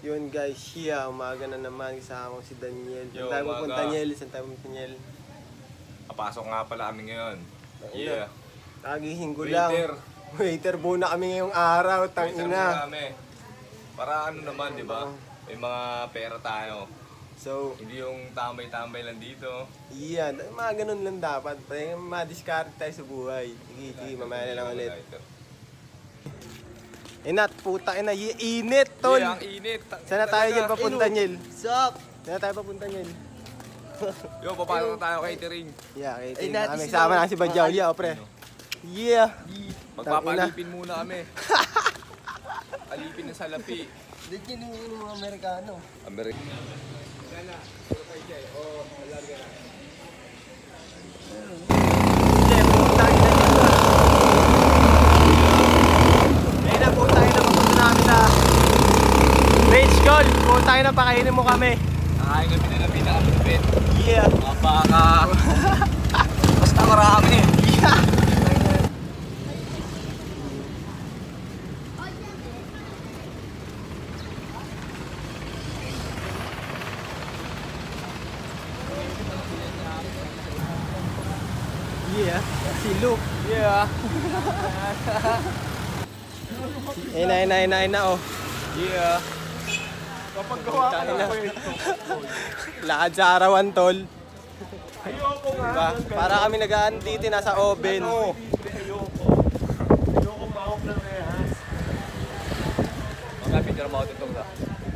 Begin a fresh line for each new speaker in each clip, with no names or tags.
Yun guys, siya, umaga na naman kasama si Daniel.
Yo,
Saan tayo
umaga.
pupunta, Daniel? Saan tayo pupunta, Daniel?
Papasok nga pala kami ngayon. Yeah.
Kagising ko lang.
Waiter.
Waiter muna kami ngayong araw,
Waiter
tangina.
muna kami. Para ano naman, di ba? May mga pera tayo.
So,
Hindi yung tambay-tambay lang dito.
yan. Mga ganun lang dapat. Para ma-discard tayo sa buhay. Sige, sige, mamaya na lang ulit. Inat, puta ina, init, tol.
Yeah, ang init.
Sana tayo dyan papunta, Niel.
Sup?
Sana tayo papunta, Niel.
Yo, papasok tayo catering.
Yeah, okay.
Ay,
Tingnan
natin
kami.
sila.
Sama na si Badyaw. Yeah, pre. Yeah.
Magpapalipin muna kami. Alipin na sa lapi.
Dito yun yung mga Amerikano.
Amerika.
Ayun na, puta na papunta namin sa Range Gold. Puta na, pakainin mo kami.
Nakain kami na namin nakalupit.
Yeah.
Mga baka. Basta marami.
Yeah. Yeah, si Luke.
Yeah.
Ayun na, oh.
Yeah.
Kapag gawa ka na. Lakad sa arawan, tol.
Ayoko nga.
Diba? Para kami nag-aan dito, nasa oven.
Ayoko mahok ng rehas.
Mga picture mo ito ba?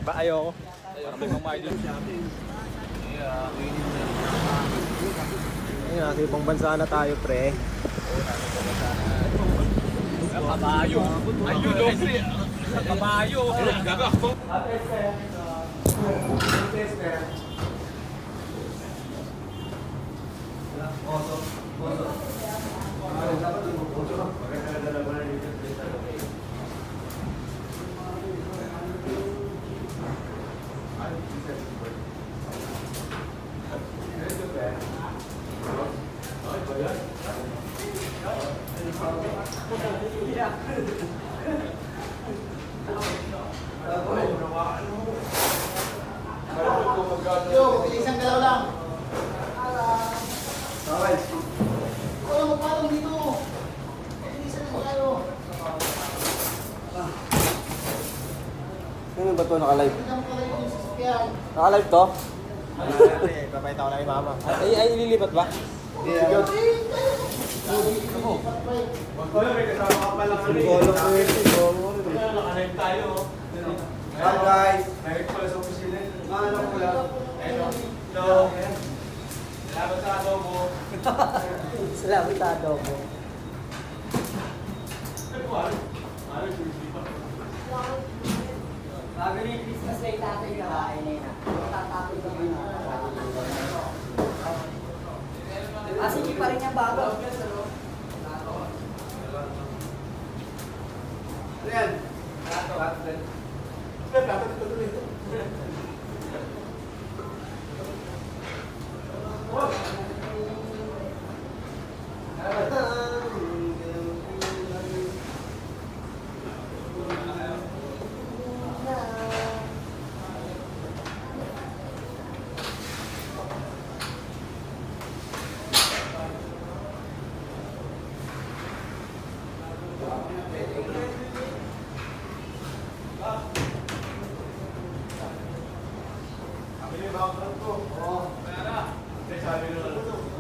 Ba, ayoko.
Para may mamahay din siya. Yeah.
Ayun, nasa ibang bansa na tayo, pre.
Kabayo. Ayun, Lopri. Kabayo. Gago.
Yo, isang galaw lang. Wala mo patong dito. Isa na tayo.
Ano ba ito? Naka-live?
Hindi mo pala yung sasakyan.
Naka-live to? Papayta ko lang kay mama. Ay, ililipat ba?
Sige.
Hi guys!
Salamat sa adobo. Bago ni Christmas na itatay ka ba? Ay na yun. Tatapos ka muna. Sige pa rin yung bago.
Ayan!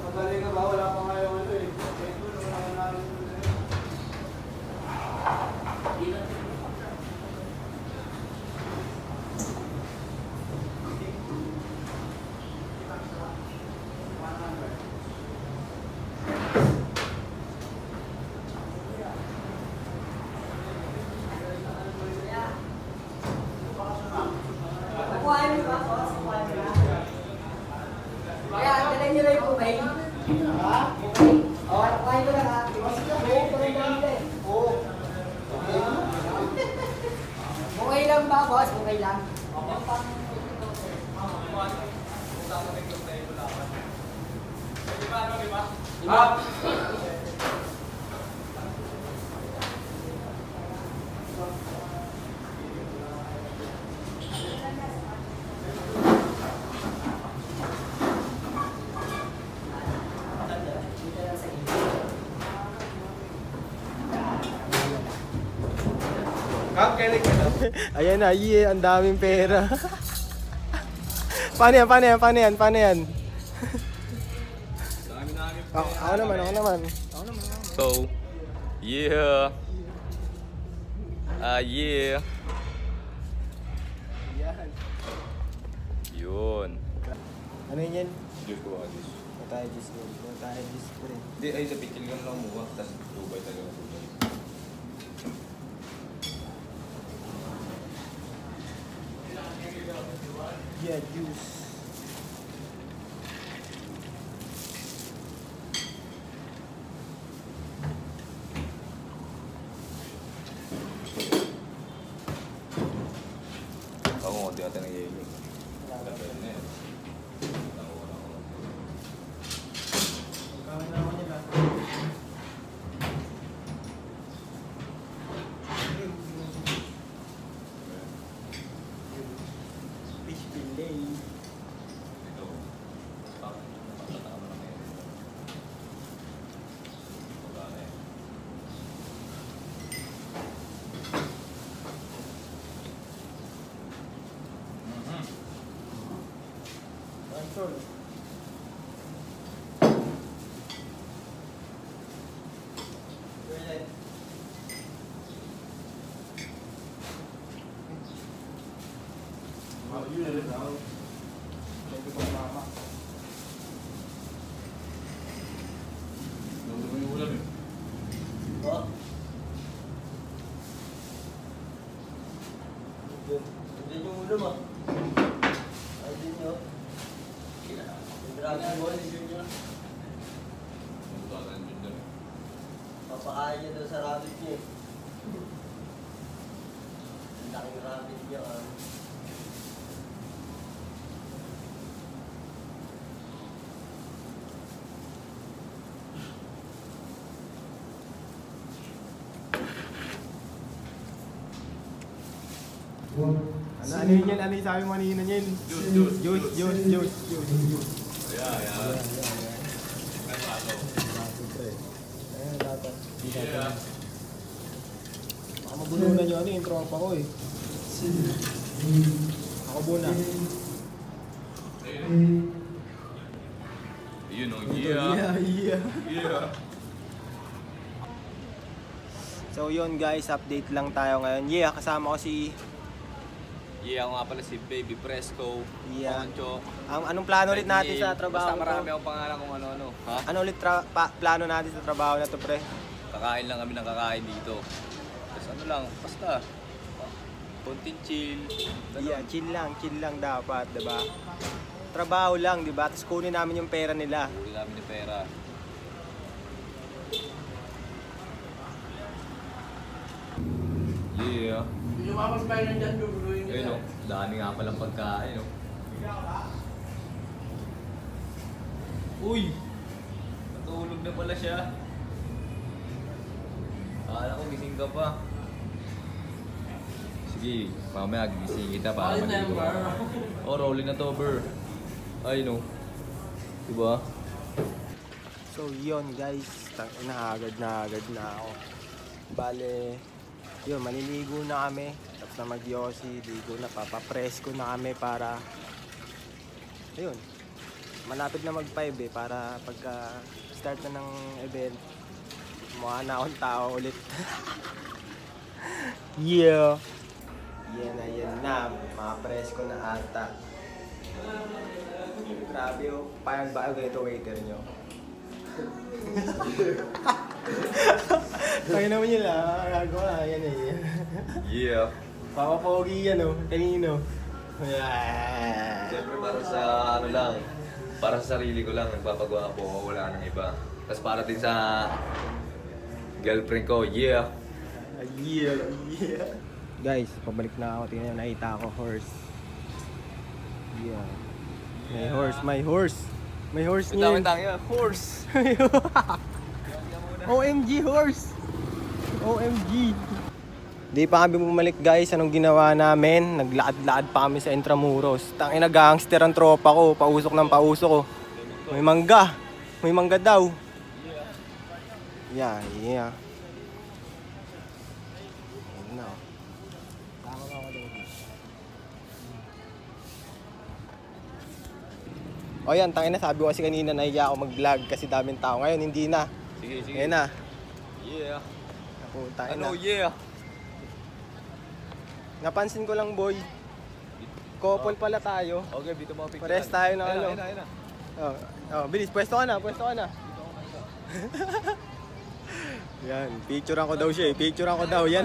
Magaling ka ba? Wala pa ngayon ano eh.
Kuhain mo ba? Kaya, dalhin nyo lang yung kumay. Ha? Oo, kuhain ko lang ha. Okay lang ba, boss? Okay lang.
Magaling ka na.
Ayan na, yeah, ang daming pera. Paano yan? Ako naman.
So, yeah. Yeah. Yun.
Ano yun yan?
Diyos ko, Diyos.
Tayo Diyos ko rin.
Hindi, ay sa pitil lang muha. Tapos Dubai talaga.
Yeah, juice.
Ako konti natin ng yelo.
Fish fillet.
Diyan yung ulo mo. Ay, din nyo. Dragon Ball, din nyo. Papakain niya doon sa rabbit niya. Ang laking rabbit niya.
Ano yun yan? Ano yung sabi mo kanina yun? Juice. Baka mabulunan nyo ano yung tropa ko eh. Ako muna.
Yun o, yeah.
So yun guys, update lang tayo ngayon. Yeah, kasama ko si...
Yeah, ako nga pala si Baby Fresco.
Yeah.
Poncho.
Anong plano ulit natin sa trabaho?
Basta marami akong pangalan kung ano-ano. Ha?
Ano ulit plano natin sa trabaho na to, pre?
Kakain lang kami ng kakain dito. Tapos ano lang, basta. Konting chill.
Yeah, chill lang dapat, diba? Trabaho lang, diba? Tapos kunin namin yung pera nila.
Huli namin ng pera. Yeah.
Lumabas pa yun dyan, duguloyin nyo.
Ayun o, dami nga palang pagkain o. Uy! Natulog na pala siya. Akala ko gising ka pa. Sige, mamaya gising kita para maligo. Oh, rolling na to, bro. Ay, no. Diba?
So yun guys, agad na ako. Bale, yun, maliligo na kami. Tapos na mag-yosi, ligo na, papapresko na kami para, ayun, malapit na mag-5 eh, para pagka start na ng event, mukha na akong tao ulit. Yeah. Yan na, makapresko na ata. Grabe oh, payag ba ito waiter nyo? Kaya naman yun lang, gagawa yan eh.
Yeah.
Papapogi yan oh, kanino?
Siyempre para sa ano lang, para sa sarili ko lang, nagpapagawa po, wala nang iba. Tapos para din sa girlfriend ko, yeah.
Yeah. Guys, pabalik na ako, tingnan nyo, nakita ako horse. Yeah. May horse. May horse niya.
Tama-tama, horse.
OMG horse. OMG. Di pa kami bumalik guys, anong ginawa namin? Naglakad-lakad pa kami sa Intramuros. Tangina, gangster ang tropa ko, pausok ng pausok ko. May mangga daw. Yeah. O yan, tangin na, sabi ko kasi kanina nahiya ako mag-vlog kasi daming tao. Ngayon, hindi na.
Sige, sige.
Ngayon na.
Yeah.
Napunta
Ano,
na.
yeah.
Napansin ko lang, boy. Couple pala tayo.
Okay, dito mga picture.
Pares tayo na ano.
Ayun na.
Bilis, pwesto ka na. Yan, picturean ko daw siya eh. Picturean ko daw, yan.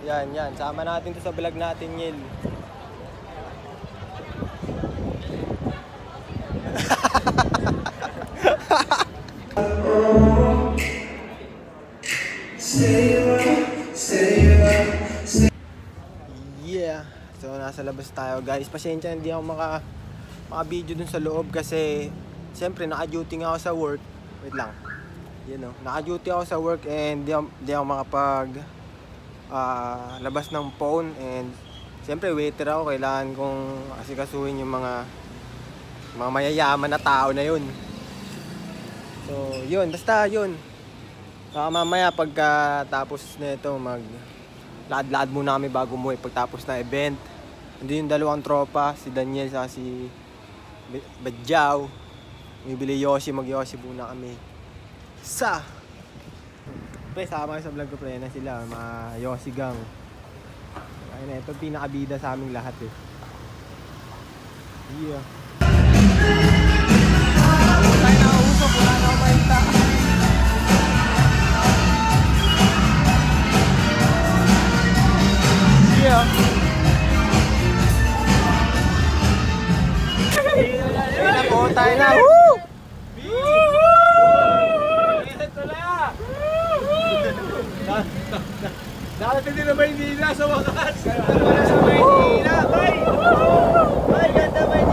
Yan. Sama natin to sa vlog natin, Yel. Yeah. So nasa labas tayo, guys. Pasensya hindi ako maka-video dun sa loob kasi siyempre naka-duty nga ako sa work. Wait lang. Naka-duty ako sa work and di ako makapag labas ng phone and siyempre waiter ako, kailangan kong asikasuhin yung mga mayayaman na tao na yun. So yun, basta yun. Saka mamaya pagkatapos nito lakad-lakad muna kami bago umuwi pagtapos na event. Hindi yung dalawang tropa, si Daniel saka si Badjaw. Bibili Yoshi, mag-Yoshi muna kami. Pre, sama kayo sa vlog ko, pre, na sila, mga Yoshi gang. Ayun na, ito pinakabida sa aming lahat eh. Yeah. Tayo nakausap, wala na ako mahita. Yeah. Tayo na. Woo! Ito na! Darating din na Maynila sa wakas. Ganda na sa Maynila. Bay! Bay, ganda Maynila.